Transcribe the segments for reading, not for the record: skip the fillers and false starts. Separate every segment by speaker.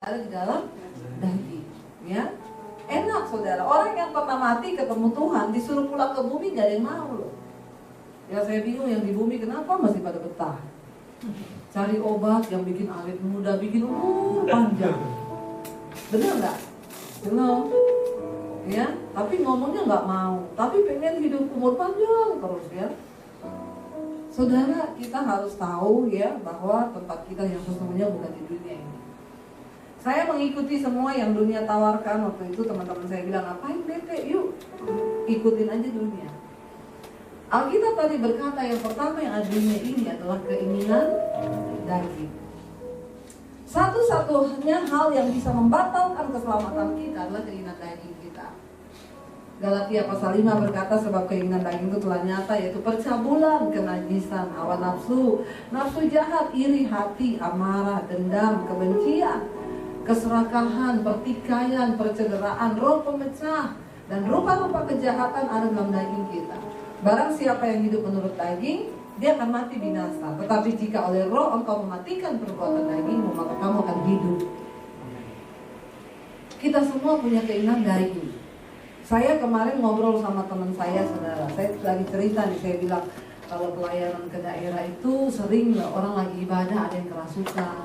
Speaker 1: ada di dalam daging, ya. Enak saudara, orang yang pernah mati ketemu Tuhan disuruh pulang ke bumi gak ada yang mau loh. Ya saya bingung yang di bumi kenapa masih pada betah. Cari obat yang bikin awet muda, bikin umur panjang. Bener nggak? Bener. Ya, tapi ngomongnya nggak mau, tapi pengen hidup umur panjang terus ya. Saudara, kita harus tahu ya bahwa tempat kita yang sesungguhnya bukan di dunia ini. Saya mengikuti semua yang dunia tawarkan. Waktu itu teman-teman saya bilang, ngapain bete, yuk ikutin aja dunia. Alkitab tadi berkata yang pertama yang ada dunia ini adalah keinginan daging. Satu-satunya hal yang bisa membatalkan keselamatan kita adalah keinginan daging kita. Galatia pasal 5 berkata, sebab keinginan daging itu telah nyata, yaitu percabulan, kenajisan, hawa nafsu, nafsu jahat, iri hati, amarah, dendam, kebencian, keserakahan, pertikaian, percederaan, roh pemecah, dan rupa-rupa kejahatan ada dalam daging kita. Barang siapa yang hidup menurut daging, dia akan mati binasa. Tetapi jika oleh roh engkau mematikan perbuatan dagingmu, maka kamu akan hidup. Kita semua punya keinginan daging. Saya kemarin ngobrol sama teman saya, saudara. Saya lagi cerita nih, saya bilang kalau pelayanan ke daerah itu sering orang lagi ibadah ada yang kerasukan.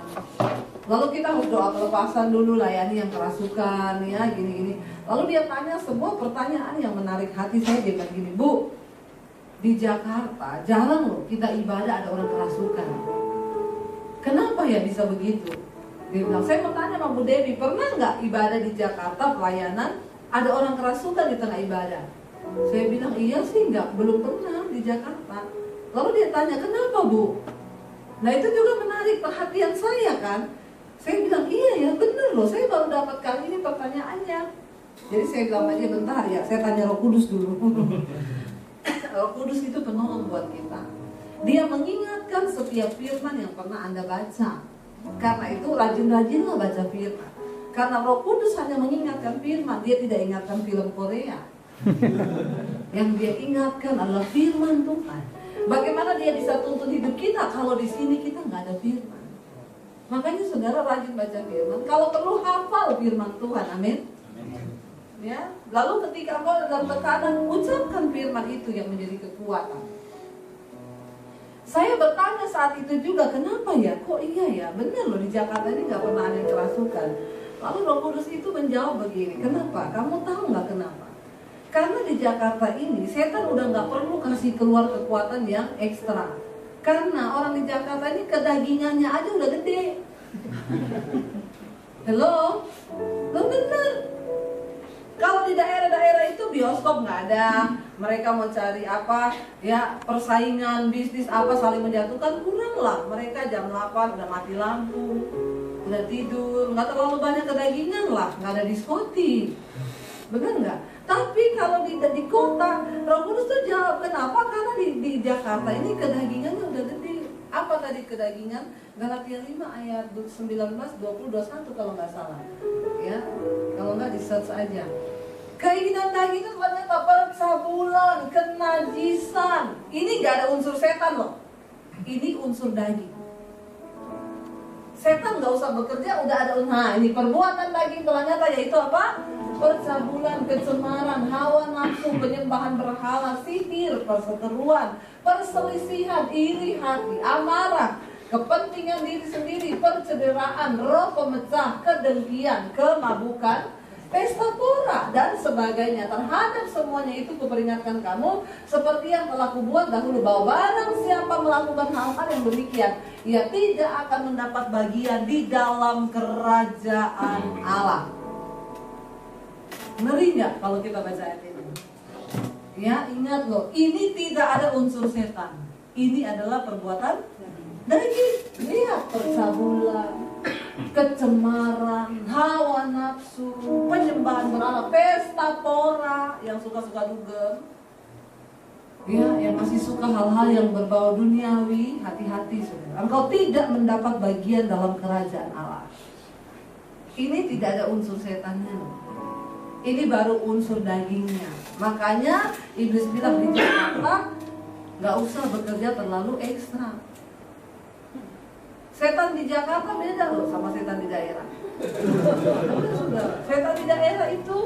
Speaker 1: Lalu kita harus doa pelepasan dulu, layani yang kerasukan, ya gini-gini. Lalu dia tanya sebuah pertanyaan yang menarik hati saya. Dia bilang gini, Bu, di Jakarta jarang loh kita ibadah ada orang kerasukan. Kenapa ya bisa begitu? Dia bilang, saya mau tanya sama Bu Dewi, pernah nggak ibadah di Jakarta pelayanan ada orang kerasukan di tengah ibadah? Saya bilang, iya sih nggak, belum pernah di Jakarta. Lalu dia tanya, kenapa Bu? Nah itu juga menarik perhatian saya kan. Saya bilang, iya ya bener loh, saya baru dapat kali ini pertanyaannya. Jadi saya bilang aja, bentar ya, saya tanya Roh Kudus dulu. Roh Kudus itu penolong buat kita. Dia mengingatkan setiap firman yang pernah Anda baca. Karena itu rajin-rajinlah baca firman. Karena Roh Kudus hanya mengingatkan firman, dia tidak ingatkan film Korea. Yang dia ingatkan adalah firman Tuhan. Bagaimana dia bisa tuntun hidup kita kalau di sini kita nggak ada firman? Makanya saudara rajin baca firman. Kalau perlu hafal firman Tuhan, amin. Ya, lalu ketika engkau dalam tekanan, ucapkan firman itu yang menjadi kekuatan. Saya bertanya saat itu juga, kenapa ya? Kok iya ya? Benar loh di Jakarta ini nggak pernah ada yang kerasukan. Lalu Roh Kudus itu menjawab begini, kenapa? Kamu tahu nggak kenapa? Karena di Jakarta ini setan udah nggak perlu kasih keluar kekuatan yang ekstra. Karena orang di Jakarta ini kedagingannya aja udah gede. Hello? Lo bener. Kalau di daerah-daerah itu bioskop nggak ada, mereka mau cari apa, ya persaingan bisnis apa saling menjatuhkan, kurang lah. Mereka jam 8 udah mati lampu, udah tidur, nggak terlalu banyak kedagingan lah, nggak ada diskotik, bener nggak? Tapi kalau di kota, Roh Kudus tuh jawab, kenapa? Karena di Jakarta ini kedagingannya udah gede. Apa tadi kedagingan? Galatia 5 ayat 19, 20, 21 kalau nggak salah. Ya, kalau nggak di search aja. Keinginan daging itu ternyata percabulan, kenajisan. Ini nggak ada unsur setan loh. Ini unsur daging. Setan nggak usah bekerja, udah ada. Nah, ini perbuatan daging telah nyata, yaitu apa? Percabulan, kecemaran, hawa nafsu, penyembahan berhala, sihir, perseteruan, perselisihan, iri hati, amarah, kepentingan diri sendiri, percederaan, roh pemecah, kedengkian, kemabukan, pesta pora, dan sebagainya. Terhadap semuanya itu kuperingatkan kamu, seperti yang telah kubuat dahulu, bahwa barang siapa melakukan hal-hal yang demikian, ia tidak akan mendapat bagian di dalam kerajaan Allah. Ngeri nggak kalau kita baca ayat ini? Ya, ingat loh, ini tidak ada unsur setan. Ini adalah perbuatan daging. Lihat, percabulan, kecemaran, hawa nafsu, penyembahan berhala, pesta pora, yang suka-suka dugem, ya, yang masih suka hal-hal yang berbau duniawi, hati-hati saudara. Engkau tidak mendapat bagian dalam kerajaan Allah. Ini tidak ada unsur setannya. Ini baru unsur dagingnya. Makanya iblis bilang di Jakarta nggak usah bekerja terlalu ekstra. Setan di Jakarta beda loh sama setan di daerah. Setan di daerah itu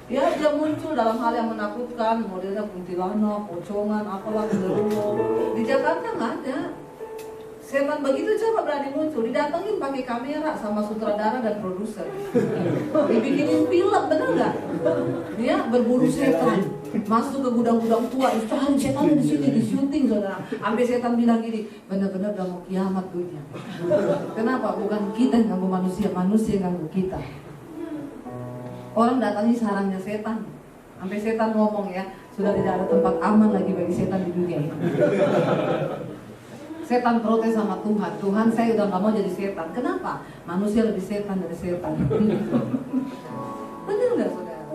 Speaker 1: ya dia muncul dalam hal yang menakutkan, modelnya kuntilanak, pocongan, apalah genderuwo. Di Jakarta nggak ada. Setan begitu coba berani muncul, didatengin pakai kamera sama sutradara dan produser. Dibikinin film, bener nggak? Dia berburu setan, masuk ke gudang-gudang tua, cari setan di sini, di syuting saudara. Sampai setan bilang gini, benar-benar udah mau kiamat dunia. Kenapa? Bukan kita yang ganggu manusia, manusia yang ganggu kita. Orang datangi sarangnya setan, sampai setan ngomong ya, sudah tidak ada tempat aman lagi bagi setan di dunia ini. Setan protes sama Tuhan, Tuhan saya udah gak mau jadi setan. Kenapa? Manusia lebih setan dari setan. Benar nggak saudara?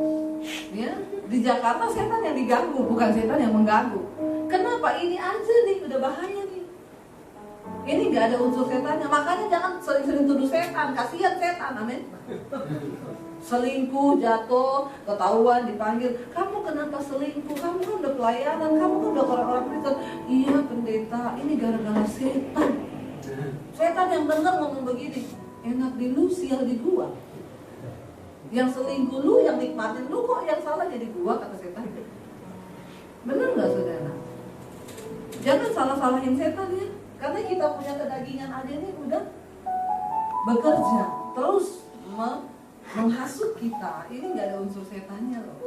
Speaker 1: Ya, di Jakarta setan yang diganggu, bukan setan yang mengganggu. Kenapa? Ini aja nih, udah bahaya nih. Ini nggak ada unsur setannya, makanya jangan sering-sering tuduh setan, kasihan setan, amin. Selingkuh, jatuh, ketahuan, dipanggil, kamu kenapa selingkuh? Kamu kan udah pelayanan, kamu kan udah orang-orang Kristen. Iya pendeta, ini gara-gara setan. Setan yang dengar ngomong begini, enak di lu, sial di gua. Yang selingkuh lu, yang nikmatin lu, kok yang salah jadi gua, kata setan. Bener gak saudara? Jangan salah-salahin setan ya, karena kita punya kedagingan aja nih udah bekerja terus menghasut kita. Ini nggak ada unsur setannya loh.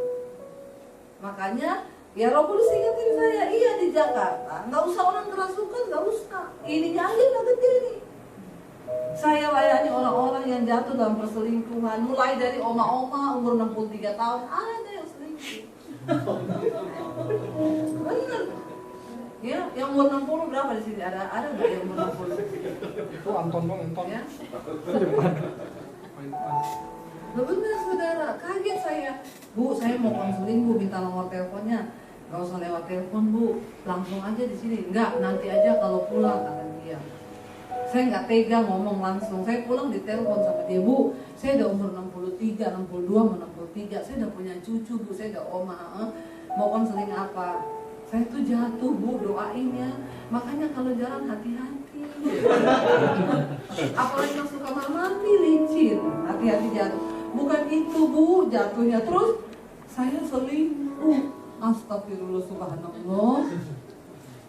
Speaker 1: Makanya ya Roh Kudus ingetin saya, iya di Jakarta nggak usah orang kerasukan, nggak usah. Ininya aja nggak gede nih. Saya layani orang-orang yang jatuh dalam perselingkuhan, mulai dari oma-oma umur 63 tahun ada yang selingkuh. Bener. Ya, yang umur 60 berapa di sini? Ada nggak yang umur 60?
Speaker 2: Itu Anton dong, Anton.
Speaker 1: Ya.
Speaker 2: Depan.
Speaker 1: Benar saudara, kaget saya. Bu, saya mau konseling bu, minta nomor teleponnya. Gak usah lewat telepon bu, langsung aja di sini. Enggak, nanti aja kalau pulang, kata dia. Saya nggak tega ngomong langsung. Saya pulang di telepon sama dia, bu. Saya udah umur 63, 62, 63. Saya udah punya cucu bu, saya udah oma. Mau konseling apa? Saya tuh jatuh bu, doain ya. Makanya kalau jalan hati-hati. Apalagi masuk kamar mandi licin, hati-hati jatuh. Bukan itu bu, jatuhnya terus saya selingkuh. Astagfirullah subhanallah.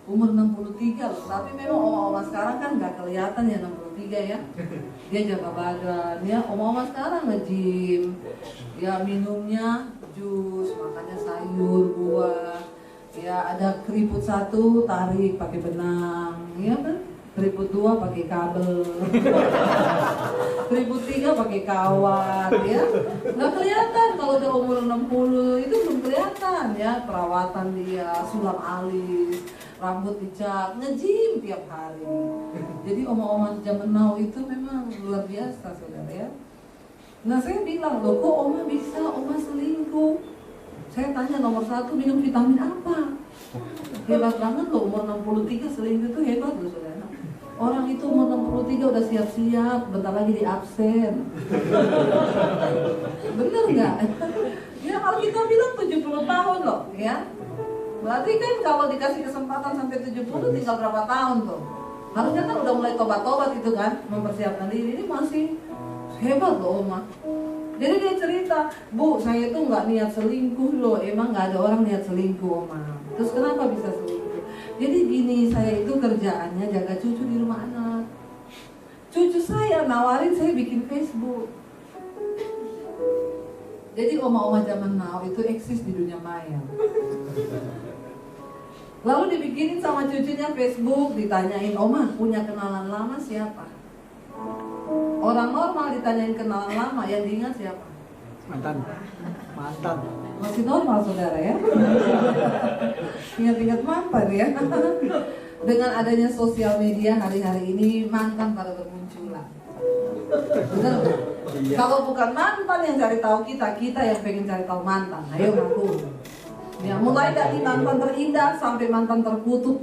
Speaker 1: Umur 63 loh, tapi memang oma-oma sekarang kan nggak kelihatan ya 63 ya. Dia jaga badan, ya oma-oma sekarang nge-gym. Ya minumnya jus, makannya sayur, buah. Ya ada keriput 1 tarik pakai benang, ya kan? Keriput 2 pakai kabel, keriput 3 pakai kawat, ya. Nggak kelihatan kalau udah umur 60 itu belum kelihatan ya perawatan dia, sulam alis, rambut dicat, nge-gym tiap hari. Jadi oma-oma zaman now itu memang luar biasa saudara ya. Nah saya bilang loh kok oma bisa, oma selingkuh. Saya tanya nomor 1 minum vitamin apa? Hebat banget loh umur 63 selingkuh itu hebat loh saudara. Orang itu umur 63 udah siap-siap, bentar lagi di absen. Bener nggak? Ya kalau kita bilang 70 tahun loh ya. Berarti kan kalau dikasih kesempatan sampai 70 tinggal berapa tahun tuh? Harusnya kan udah mulai tobat-tobat itu kan, mempersiapkan diri. Ini masih hebat loh oma. Jadi dia cerita, bu saya tuh nggak niat selingkuh loh, emang nggak ada orang niat selingkuh oma. Terus kenapa bisa selingkuh? Jadi gini, saya itu kerjaannya jaga cucu di rumah anak. Cucu saya nawarin saya bikin Facebook. Jadi oma-oma zaman now itu eksis di dunia maya. Lalu dibikinin sama cucunya Facebook, ditanyain, oma punya kenalan lama siapa? Orang normal ditanyain kenalan lama, yang diingat siapa?
Speaker 2: Mantan.
Speaker 1: Masih normal saudara ya. Ingat-ingat mantan ya. Dengan adanya sosial media hari-hari ini mantan pada bermunculan. Benar nggak?
Speaker 2: Iya.
Speaker 1: Kalau bukan mantan yang cari tahu kita, kita yang pengen cari tahu mantan. Ayo ngaku. Ya mulai dari mantan terindah sampai mantan terkutuk.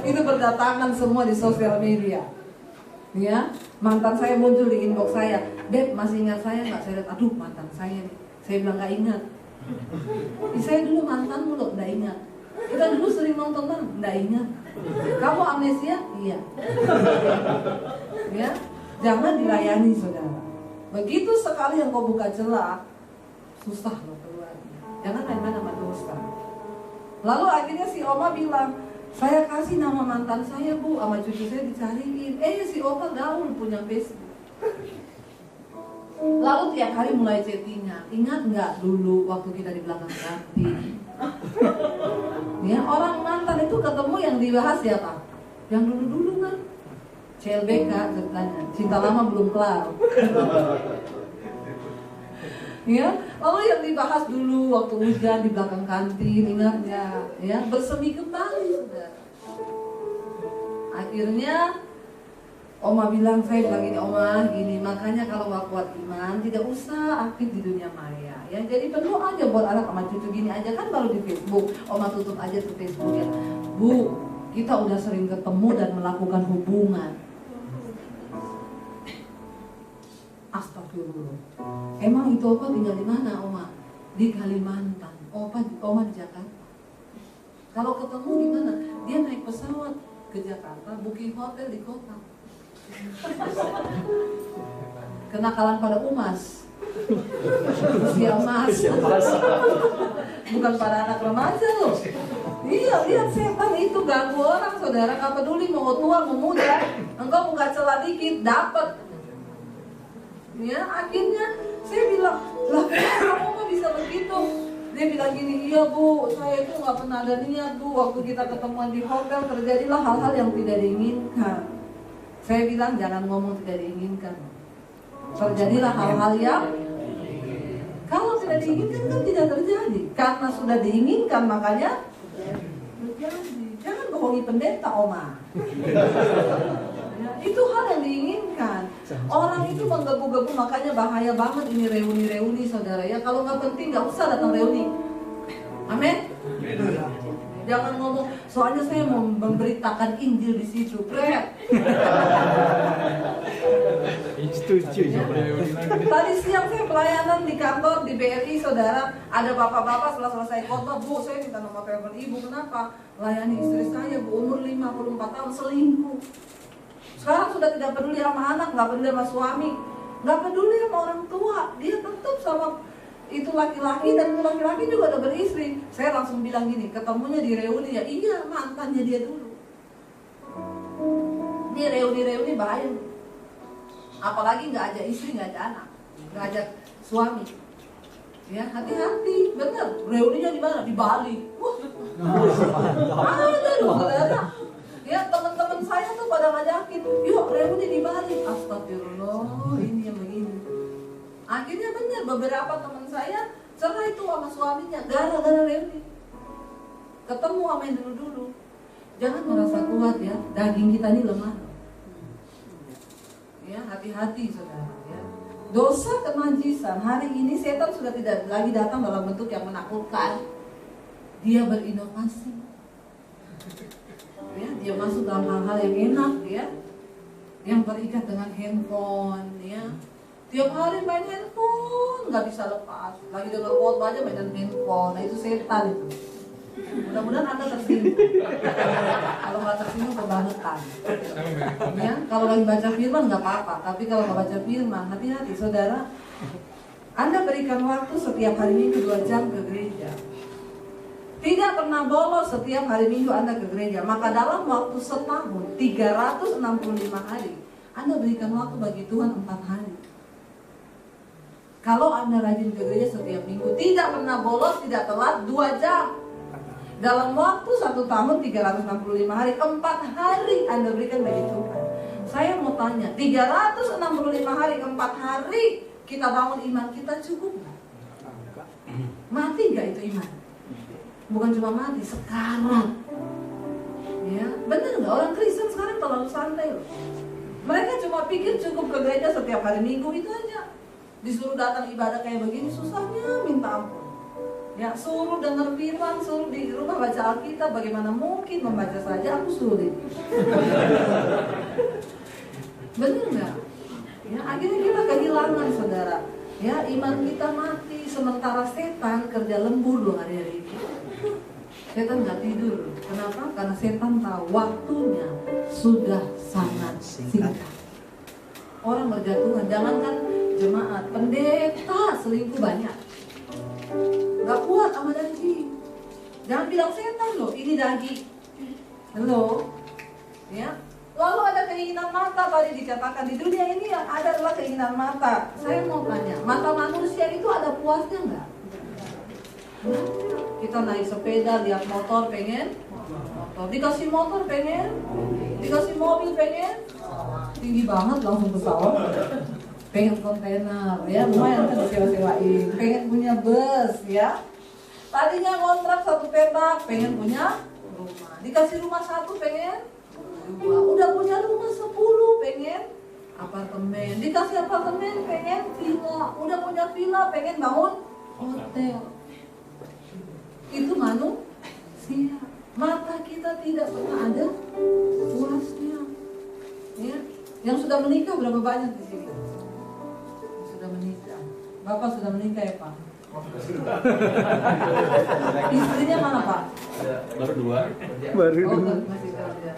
Speaker 1: Itu berdatangan semua di sosial media. Ya, mantan saya muncul di inbox saya, Dep masih ingat saya nggak? Saya lihat, aduh mantan saya nih. Saya bilang nggak ingat. Saya dulu mantanmu loh, nggak ingat. Kita dulu sering nonton bareng, nggak ingat. Kamu amnesia? Iya. Ya, jangan dilayani saudara. Begitu sekali yang kau buka celah, susah loh keluarnya. Jangan main-main sama dosa. Lalu akhirnya si Oma bilang, saya kasih nama mantan saya bu, sama cucu saya dicariin. Si Oma gaul punya Facebook. Lalu tiap hari mulai chattingan. Ingat nggak dulu waktu kita di belakang kantin? Ya, orang mantan itu ketemu yang dibahas siapa? Yang dulu-dulu kan? CLBK ceritanya, cinta lama belum kelar. Ya, lalu yang dibahas dulu waktu hujan di belakang kantin, ingat ya, bersemi kembali sudah. Akhirnya Oma bilang, saya bilang gini, Oma gini, makanya kalau nggak kuat iman tidak usah aktif di dunia maya. Ya, jadi berdoa aja buat anak sama cucu gini aja kan baru di Facebook. Oma tutup aja tuh Facebook ya. Bu, kita udah sering ketemu dan melakukan hubungan. Astagfirullah. Emang itu Oma tinggal di mana, Oma? Di Kalimantan. Oma di Jakarta. Kalau ketemu di mana? Dia naik pesawat ke Jakarta, booking hotel di kota. Kenakalan pada Umas. Usia emas. Bukan pada anak remaja loh. Iya, lihat setan itu ganggu orang, saudara. Gak peduli mau tua mau muda, engkau buka celah dikit dapat. Ya, akhirnya saya bilang, lah kamu kok bisa begitu? Dia bilang gini, iya bu, saya itu nggak pernah ada niat bu. Waktu kita ketemuan di hotel terjadilah hal-hal yang tidak diinginkan. Saya bilang jangan ngomong tidak diinginkan. Terjadilah hal-hal yang kalau tidak diinginkan kan tidak terjadi. Karena sudah diinginkan makanya terjadi. Jangan bohongi pendeta, Oma. Ya, itu hal yang diinginkan. Orang itu menggebu-gebu, makanya bahaya banget ini reuni-reuni saudara ya. Kalau nggak penting nggak usah datang reuni. Amin. Jangan ngomong, soalnya saya mau memberitakan Injil di situ. Pret.
Speaker 2: Setuju.
Speaker 1: Tadi siang saya pelayanan di kantor di BRI saudara. Ada bapak-bapak setelah selesai khotbah, bu saya minta nomor telepon ibu. Kenapa? Layani istri saya bu, umur 54 tahun selingkuh. Sekarang sudah tidak peduli sama anak, nggak peduli sama suami, nggak peduli sama orang tua. Dia tetap sama itu laki-laki dan itu laki-laki juga udah beristri. Saya langsung bilang gini, ketemunya di reuni ya, iya mantannya dia dulu. Ini reuni-reuni bahaya. Apalagi nggak ada istri, nggak ada anak, nggak ada suami. Ya hati-hati, bener. Reuninya di mana? Di Bali. Wah, ada dong saudara. Ya teman-teman saya tuh pada ngajakin, yuk reuni di Bali. Astagfirullah, ini yang begini. Akhirnya benar beberapa teman saya cerai itu sama suaminya gara-gara reuni. Ketemu sama yang dulu-dulu. Jangan merasa kuat ya, daging kita ini lemah. Ya hati-hati saudara. Ya. Dosa kenajisan. Hari ini setan sudah tidak lagi datang dalam bentuk yang menakutkan. Dia berinovasi. Ya, dia masuk dalam hal-hal yang enak ya, yang terikat dengan handphone ya. Tiap hari main handphone, nggak bisa lepas. Lagi dengar khotbah aja main handphone. Nah itu setan itu. Mudah-mudahan Anda tersinggung. Kalau nggak tersinggung kebangetan. Ya, kalau lagi baca firman nggak apa-apa. Tapi kalau nggak baca firman, hati-hati saudara. Anda berikan waktu setiap hari Minggu 2 jam ke gereja. Tidak pernah bolos setiap hari Minggu Anda ke gereja. Maka dalam waktu setahun 365 hari Anda berikan waktu bagi Tuhan 4 hari. Kalau Anda rajin ke gereja setiap minggu, tidak pernah bolos, tidak telat 2 jam. Dalam waktu 1 tahun 365 hari, 4 hari Anda berikan bagi Tuhan. Saya mau tanya, 365 hari, 4 hari kita bangun iman kita cukup gak? Mati gak itu iman? Bukan cuma mati, sekarang. Ya, benar nggak orang Kristen sekarang terlalu santai loh. Mereka cuma pikir cukup ke gereja setiap hari Minggu itu aja. Disuruh datang ibadah kayak begini susahnya minta ampun. Ya, suruh dengar firman, suruh di rumah baca Alkitab, bagaimana mungkin membaca saja aku sulit. Benar nggak? Ya, akhirnya kita kehilangan saudara. Ya, iman kita mati sementara setan kerja lembur loh hari-hari ini. Setan nggak tidur. Kenapa? Karena setan tahu waktunya sudah sangat singkat. Orang berjatuhan, jangankan jemaat. pendeta selingkuh banyak. Gak kuat sama daging. Jangan bilang setan loh, ini daging. Halo, ya. Lalu ada keinginan mata, tadi dikatakan di dunia ini yang ada adalah keinginan mata. Saya mau tanya, mata manusia itu ada puasnya nggak? Kita naik sepeda, lihat motor, pengen motor. Dikasih motor, pengen. Dikasih mobil, pengen. Tinggi banget langsung pesawat. Pengen kontainer, ya lumayan kan disewa-sewain. Pengen punya bus, ya. Tadinya kontrak 1 petak, pengen punya rumah. Dikasih rumah 1, pengen 2. Udah punya rumah 10, pengen apartemen. Dikasih apartemen, pengen villa. Udah punya villa, pengen bangun hotel. Itu manusia. Mata kita tidak pernah ada puasnya. Ya. Yang sudah menikah berapa banyak di sini? Sudah menikah. Bapak sudah menikah ya Pak? Istrinya mana Pak?
Speaker 3: Baru 2.
Speaker 2: Baru
Speaker 1: Oh,
Speaker 2: dulu.
Speaker 1: masih kerja.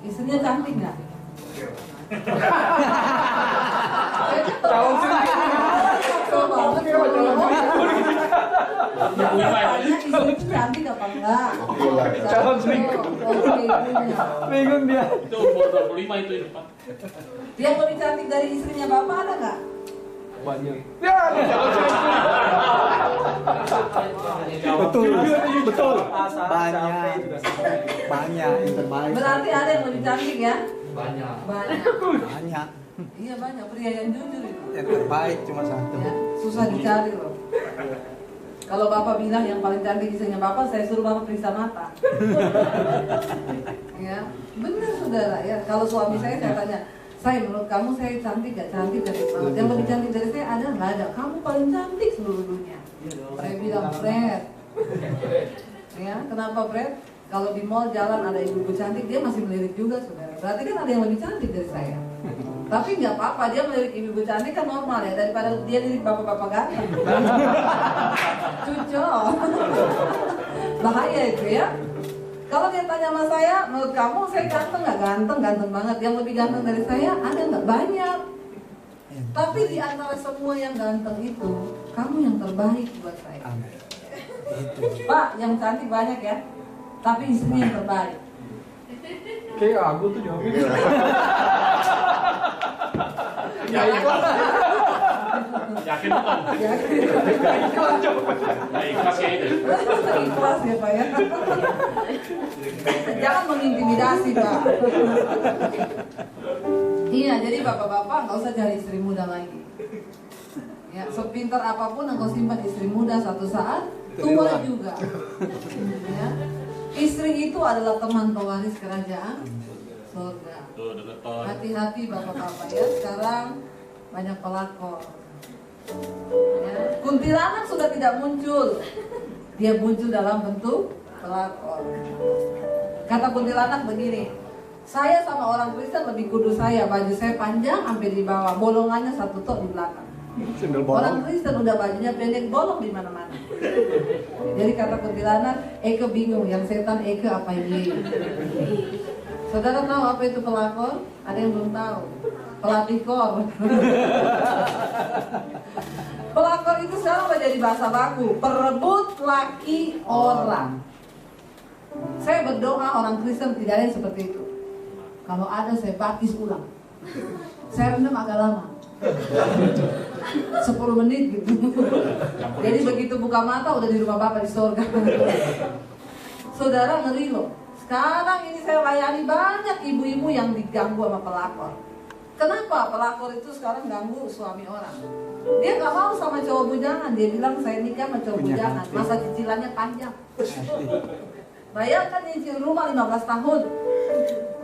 Speaker 1: Istrinya cantik nggak? Tahu sendiri. Tanya istrinya cantik apa enggak?
Speaker 2: Calon selingkuh. Bingung dia.
Speaker 3: Itu umur 25 itu di depan.
Speaker 1: Yang lebih cantik dari istrinya Bapak ada nggak?
Speaker 2: Banyak. Ya, calon selingkuh. Betul, betul. Banyak. Banyak yang terbaik.
Speaker 1: Berarti ada yang lebih cantik ya?
Speaker 3: Banyak.
Speaker 1: Banyak.
Speaker 2: Banyak.
Speaker 1: Iya banyak, pria yang jujur itu.
Speaker 2: Yang terbaik cuma satu.
Speaker 1: Ya, susah dicari loh. Kalau Bapak bilang yang paling cantik istrinya Bapak, saya suruh Bapak periksa mata. Ya, benar saudara ya. Kalau suami saya tanya, saya menurut kamu saya cantik gak cantik dari mana? Yang lebih cantik dari saya ada nggak ada? Kamu paling cantik seluruh dunia. Saya bilang Fred. Ya, kenapa Fred? Kalau di mall jalan ada ibu-ibu cantik, dia masih melirik juga saudara. Berarti kan ada yang lebih cantik dari saya. Tapi nggak apa-apa, dia melirik ibu-ibu cantik kan normal ya, daripada dia lirik bapak-bapak ganteng. Cucok. Bahaya itu ya. Kalau dia tanya sama saya, menurut kamu saya ganteng nggak? Ganteng, ganteng banget. Yang lebih ganteng dari saya ada nggak? Banyak. Tapi di antara semua yang ganteng itu, kamu yang terbaik buat saya. Pak, yang cantik banyak ya. Tapi istrinya yang terbaik.
Speaker 2: Kayak aku tuh jawabnya.
Speaker 3: Yakin bukan? Nah, ikhlas ya itu.
Speaker 1: Ikhlas ya Pak ya. Jangan mengintimidasi Pak. Iya, jadi bapak-bapak nggak usah cari istri muda lagi. Ya, sepintar apapun engkau simpan istri muda, satu saat tua juga. Ya. Istri itu adalah teman pewaris kerajaan surga.
Speaker 3: Tuh, denger ton.
Speaker 1: Hati-hati bapak-bapak ya, sekarang banyak pelakor. Ya. Kuntilanak sudah tidak muncul, dia muncul dalam bentuk pelakor. Kata kuntilanak begini, saya sama orang Kristen lebih kudus saya, baju saya panjang sampai di bawah, bolongannya 1 tok di belakang.
Speaker 2: Sendal
Speaker 1: Orang
Speaker 2: bolong.
Speaker 1: Kristen udah bajunya pendek, bolong di mana-mana. Jadi kata kuntilanak, Eke bingung, yang setan Eke apa ini? Saudara tahu apa itu pelakor? Ada yang belum tahu. Pelatih kor. Pelakor itu sekarang udah jadi bahasa baku, perebut laki orang. Saya berdoa orang Kristen tidak ada yang seperti itu. Kalau ada saya baptis ulang. Saya rendam agak lama. 10 menit gitu. Jadi begitu buka mata udah di rumah Bapak di surga. Saudara ngeri loh. Sekarang ini saya layani banyak ibu-ibu yang diganggu sama pelakor. Kenapa? Pelakor itu sekarang ganggu suami orang. Dia gak mau sama cowok bujangan. Dia bilang saya nikah sama cowok bujangan. Masa cicilannya panjang. Bayangkan nyicil rumah 15 tahun.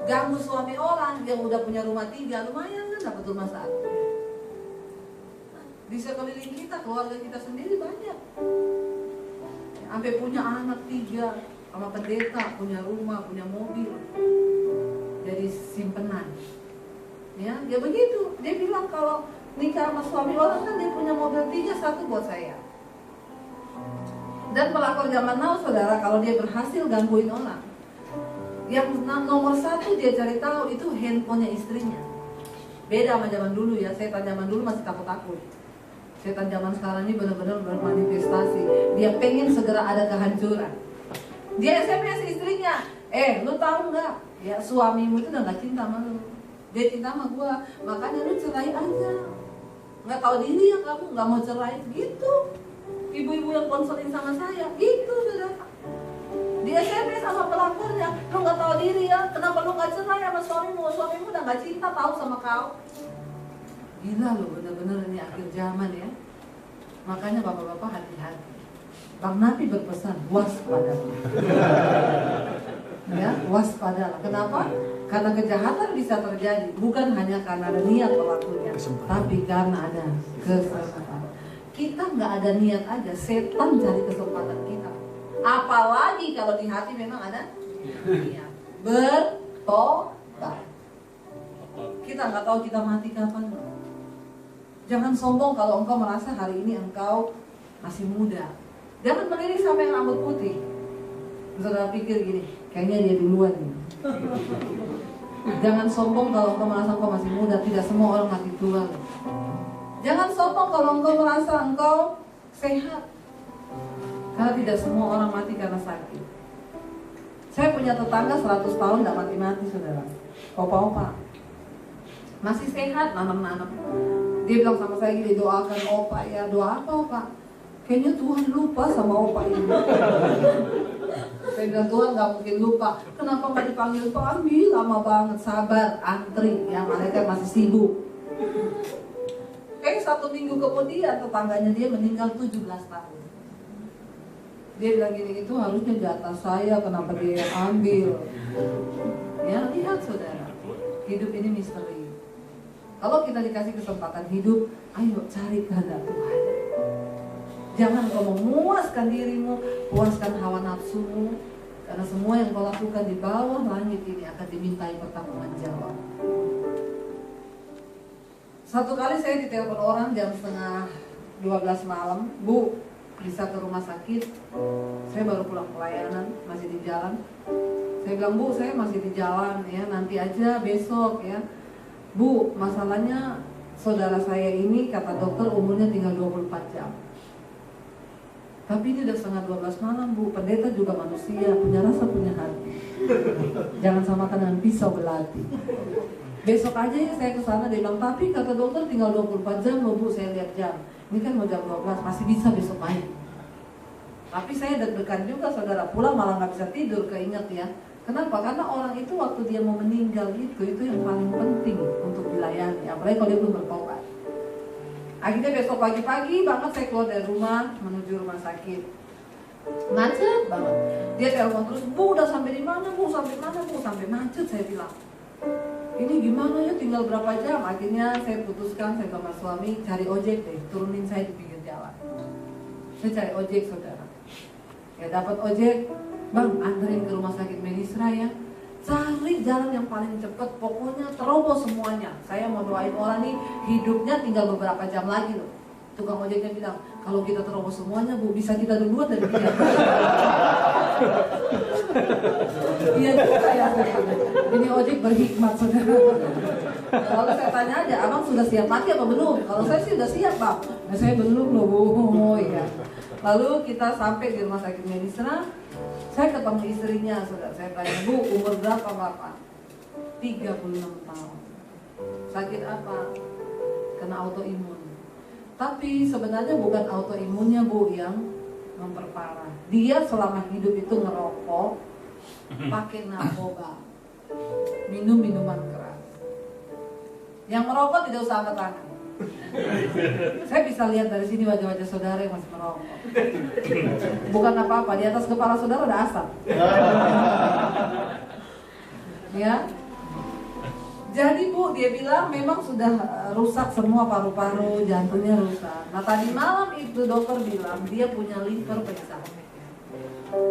Speaker 1: Ganggu suami orang yang udah punya rumah 3. Lumayan kan dapat rumah 1. Di sekeliling kita, keluarga kita sendiri banyak. Sampai punya anak 3, sama pendeta, punya rumah, punya mobil. Jadi simpenan. Ya, dia begitu. Dia bilang kalau nikah sama suami orang kan dia punya mobil 3, 1 buat saya. Dan pelakor zaman now saudara, kalau dia berhasil gangguin orang, yang nomor 1 dia cari tahu itu handphonenya istrinya. Beda sama zaman dulu ya, saya zaman dulu masih takut-takut. Setan zaman sekarang ini benar-benar bermanifestasi. Dia pengen segera ada kehancuran. Dia SMS istrinya, lu tahu nggak? Ya suamimu itu udah nggak cinta sama lu. Dia cinta sama gua, makanya lu cerai aja. Nggak tahu diri ya kamu, nggak mau cerai gitu. Ibu-ibu yang konseling sama saya, gitu saudara. Dia SMS sama pelapornya, lu nggak tahu diri ya, kenapa lu nggak cerai sama suamimu? Suamimu udah nggak cinta tahu sama kau. Gila lu, bener-bener ini akhir zaman ya. Makanya bapak-bapak hati-hati. Bang Nabi berpesan, waspadalah. Ya, waspadalah. Kenapa? Karena kejahatan bisa terjadi, bukan hanya karena ada niat pelakunya, tapi karena ada kesempatan. Kita nggak ada niat aja, setan cari kesempatan kita. Apalagi kalau di hati memang ada niat. Bertobat. Kita nggak tahu kita mati kapan. Jangan sombong kalau engkau merasa hari ini engkau masih muda. Jangan melirik sama yang rambut putih. Saudara pikir gini, kayaknya dia duluan nih. Jangan sombong kalau engkau merasa engkau masih muda. Tidak semua orang mati tua. Jangan sombong kalau engkau merasa engkau sehat. Karena tidak semua orang mati karena sakit. Saya punya tetangga 100 tahun tidak mati-mati saudara. Opa-opa masih sehat, nanam-nanam. Dia bilang sama saya gini, doakan opa ya. Doa apa opa? Kayaknya Tuhan lupa sama opa ini. Saya bilang Tuhan gak mungkin lupa. Kenapa gak dipanggil panggil? Lama banget, sabar, antri. Yang malaikat masih sibuk. 1 minggu kemudian tetangganya dia meninggal 17 tahun. Dia bilang gini, itu harusnya jatah saya, kenapa dia yang ambil? Ya lihat saudara, hidup ini misteri. Kalau kita dikasih kesempatan hidup, ayo cari kehendak Tuhan. Jangan kau memuaskan dirimu, puaskan hawa nafsumu. Karena semua yang kau lakukan di bawah langit ini akan dimintai pertanggungjawab. Satu kali saya ditelepon orang jam setengah 12 malam, Bu, bisa ke rumah sakit. Saya baru pulang pelayanan, masih di jalan. Saya bilang, Bu, saya masih di jalan ya, nanti aja besok ya. Bu, masalahnya saudara saya ini kata dokter umurnya tinggal 24 jam. Tapi ini udah setengah 12 malam Bu, pendeta juga manusia, punya rasa, punya hati. Jangan samakan dengan pisau belati. Besok aja ya saya kesana, dia bilang, tapi kata dokter tinggal 24 jam loh Bu, saya lihat jam. Ini kan mau jam 12, masih bisa besok main. Tapi saya deg-degan juga saudara, pulang malah gak bisa tidur, keinget ya. Kenapa? Karena orang itu waktu dia mau meninggal itu yang paling penting untuk dilayani. Apalagi kalau dia belum bertobat. Akhirnya besok pagi-pagi banget saya keluar dari rumah menuju rumah sakit. Macet banget. Dia telepon terus, Bu udah sampai di mana Bu? Sampai mana Bu? Sampai macet saya bilang. Ini gimana ya? Tinggal berapa jam? Akhirnya saya putuskan, saya sama suami cari ojek deh, turunin saya di pinggir jalan. Saya cari ojek saudara. Ya dapat ojek. Bang, anterin ke rumah sakit Medisra ya. Cari jalan yang paling cepat, pokoknya terobos semuanya. Saya mau doain orang nih, hidupnya tinggal beberapa jam lagi loh. Tukang ojeknya bilang, kalau kita terobos semuanya Bu, bisa kita duluan dari dia. Iya juga ya. Ini ojek berhikmat saudara. Lalu saya tanya aja, abang sudah siap mati apa belum? Kalau saya sih udah siap Bang. Nah, saya belum loh Bu. Oh, iya. Lalu kita sampai di rumah sakit Medisra. Saya ketemu istrinya, saudara. Saya tanya, Bu, umur berapa Bapak? 36 tahun. Sakit apa? Kena autoimun. Tapi sebenarnya bukan autoimunnya Bu yang memperparah. Dia selama hidup itu ngerokok, pakai narkoba, minum minuman keras. Yang merokok tidak usah angkat tangan. Saya bisa lihat dari sini wajah-wajah saudara yang masih merokok. Bukan apa-apa, di atas kepala saudara ada asap. Ya. Jadi Bu, dia bilang memang sudah rusak semua paru-paru, jantungnya rusak. Nah tadi malam itu dokter bilang dia punya liver pecah.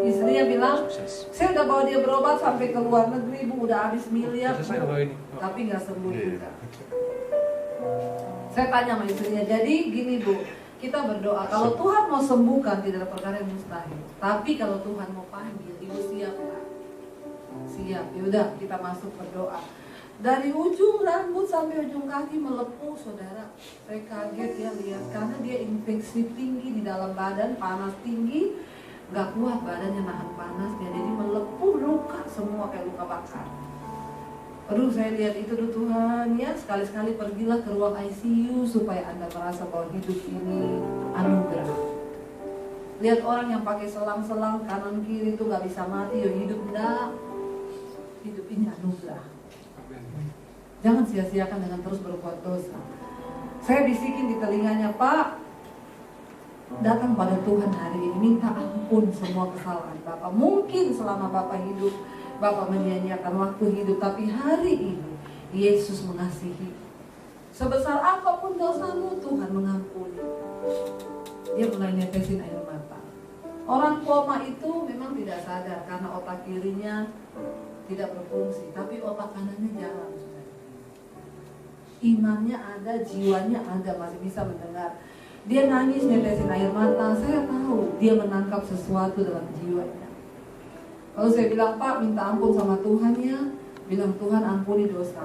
Speaker 1: Istrinya bilang, saya udah bawa dia berobat sampai ke luar negeri Bu, udah habis miliar Bu, tapi nggak sembuh juga. Saya tanya sama istrinya, jadi gini Bu, kita berdoa, kalau Tuhan mau sembuhkan tidak ada perkara yang mustahil. Tapi kalau Tuhan mau panggil, Ibu siap nggak? Siap, yaudah kita masuk berdoa. Dari ujung rambut sampai ujung kaki melepuh, saudara. Saya kaget ya lihat, karena dia infeksi tinggi di dalam badan, panas tinggi, gak kuat badannya nahan panasnya, jadi melepuh, luka semua kayak luka bakar. Aduh, saya lihat itu, aduh Tuhan ya, sekali-sekali pergilah ke ruang ICU supaya Anda merasa bahwa hidup ini anugerah. Lihat orang yang pakai selang-selang kanan kiri itu gak bisa mati, ya hidup enggak. Hidup ini anugerah. Jangan sia-siakan dengan terus berbuat dosa. Saya bisikin di telinganya, Pak, datang pada Tuhan hari ini, minta ampun semua kesalahan Bapak. Mungkin selama Bapak hidup, Bapak menyia-nyiakan waktu hidup, tapi hari ini Yesus mengasihi. Sebesar apapun dosamu, Tuhan mengampuni. Dia mulai netesin air mata. Orang koma itu memang tidak sadar karena otak kirinya tidak berfungsi, tapi otak kanannya jalan. Imannya ada, jiwanya ada, masih bisa mendengar. Dia nangis, netesin air mata. Saya tahu dia menangkap sesuatu dalam jiwanya. Kalau saya bilang, Pak, minta ampun sama Tuhan ya, bilang, Tuhan ampuni dosa.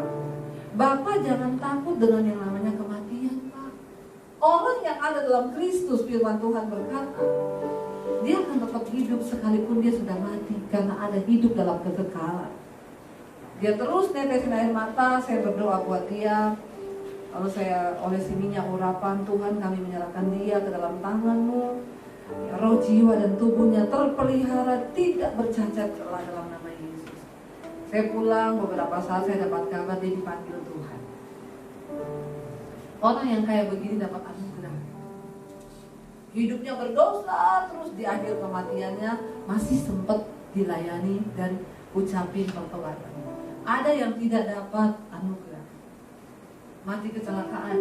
Speaker 1: Bapak jangan takut dengan yang namanya kematian, Pak. Orang yang ada dalam Kristus, firman Tuhan berkata, dia akan tetap hidup sekalipun dia sudah mati, karena ada hidup dalam kekekalan. Dia terus netesin air mata. Saya berdoa buat dia. Lalu saya olesi minyak urapan, Tuhan kami menyerahkan dia ke dalam tangan-Mu. Roh, jiwa, dan tubuhnya terpelihara, tidak bercacat celah dalam nama Yesus. Saya pulang, beberapa saat saya dapat kabar dia dipanggil Tuhan. Orang yang kayak begini dapat anugerah. Hidupnya berdosa, terus di akhir kematiannya masih sempat dilayani dan ucapin pertolongan. Ada yang tidak dapat anugerah, mati kecelakaan,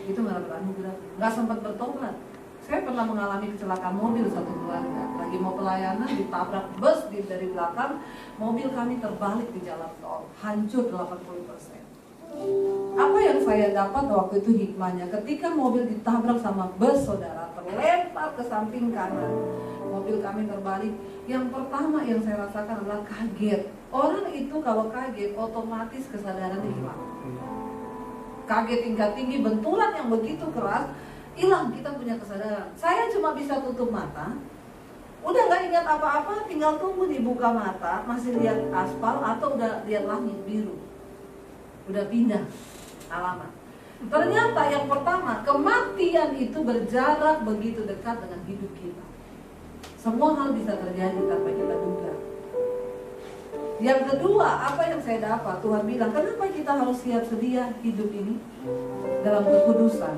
Speaker 1: itu nggak dapat anugerah, nggak sempat bertobat. Saya pernah mengalami kecelakaan mobil satu keluarga, lagi mau pelayanan ditabrak bus dari belakang, mobil kami terbalik di jalan tol, hancur 80%. Apa yang saya dapat waktu itu hikmahnya, ketika mobil ditabrak sama bus, saudara, terlempar ke samping kanan, mobil kami terbalik. Yang pertama yang saya rasakan adalah kaget. Orang itu kalau kaget otomatis kesadarannya hilang. Kaget tingkat tinggi, benturan yang begitu keras, hilang kita punya kesadaran. Saya cuma bisa tutup mata, udah gak ingat apa-apa, tinggal tunggu dibuka mata, masih lihat aspal atau udah lihat langit biru. Udah pindah alamat. Ternyata yang pertama, kematian itu berjarak begitu dekat dengan hidup kita. Semua hal bisa terjadi tanpa kita duga. Yang kedua, apa yang saya dapat, Tuhan bilang, kenapa kita harus siap sedia hidup ini dalam kekudusan?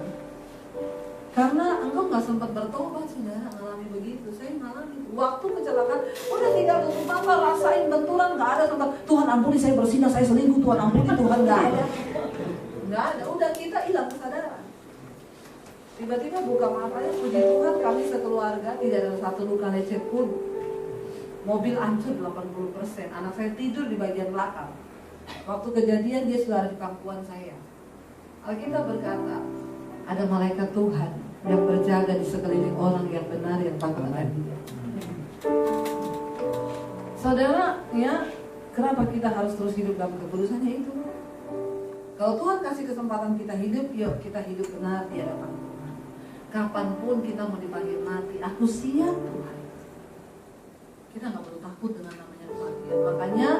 Speaker 1: Karena engkau gak sempat bertobat, saudara, ngalami begitu. Saya ngalami, waktu kecelakaan, udah tinggal tutup mata, rasain benturan, gak ada tempat. Tuhan ampuni, saya bersinah, saya selingkuh, Tuhan ampuni, Tuhan gak ada. Gak ada, udah kita hilang kesadaran. Tiba-tiba buka matanya, puji Tuhan kami sekeluarga tidak ada satu luka lecet pun. Mobil hancur 80%, anak saya tidur di bagian belakang. Waktu kejadian dia sudah ada di pangkuan saya. Alkitab berkata, ada malaikat Tuhan yang berjaga di sekeliling orang yang benar yang takut akan Dia. Saudara, ya, kenapa kita harus terus hidup dalam kekudusannya itu? Kalau Tuhan kasih kesempatan kita hidup, yuk kita hidup benar di hadapan Tuhan. Kapanpun kita mau dipanggil mati, aku siap Tuhan. Kita nggak perlu takut dengan namanya kematian. Makanya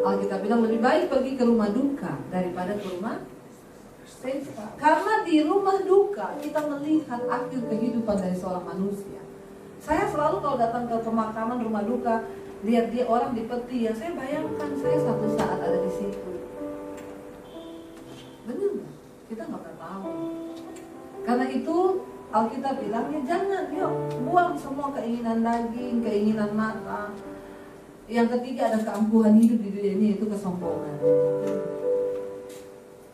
Speaker 1: Alkitab bilang lebih baik pergi ke rumah duka daripada ke rumah pesta. Karena di rumah duka kita melihat akhir kehidupan dari seorang manusia. Saya selalu kalau datang ke pemakaman rumah duka, lihat dia orang di peti, ya saya bayangkan saya satu saat ada di situ. Benar nggak? Kita nggak pernah tahu. Karena itu Alkitab bilang, ya jangan, yuk buang semua keinginan daging, keinginan mata. Yang ketiga ada keangkuhan hidup di dunia ini, itu kesombongan.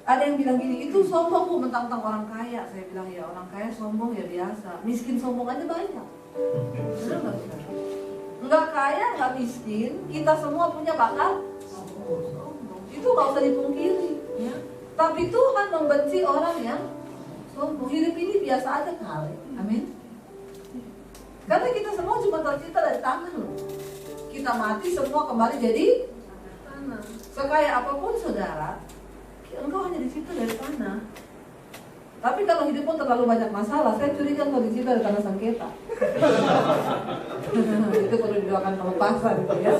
Speaker 1: Ada yang bilang gini, itu sombong bu, mentang-mentang orang kaya. Saya bilang ya orang kaya sombong ya biasa, miskin sombong aja banyak. Benar nggak? Nggak kaya, nggak miskin, kita semua punya bakat sombong. Itu nggak usah dipungkiri, ya. Tapi Tuhan membenci orang yang sombong. Hidup ini biasa aja kali, amin. Karena kita semua cuma tercipta dari tangan loh. Kita mati semua kembali jadi tangan. sana. Sekaya apapun saudara, engkau hanya di situ dari tanah. Tapi kalau hidupmu terlalu banyak masalah, saya curiga engkau di situ ada tanah sengketa. Itu perlu didoakan pelepasan gitu ya.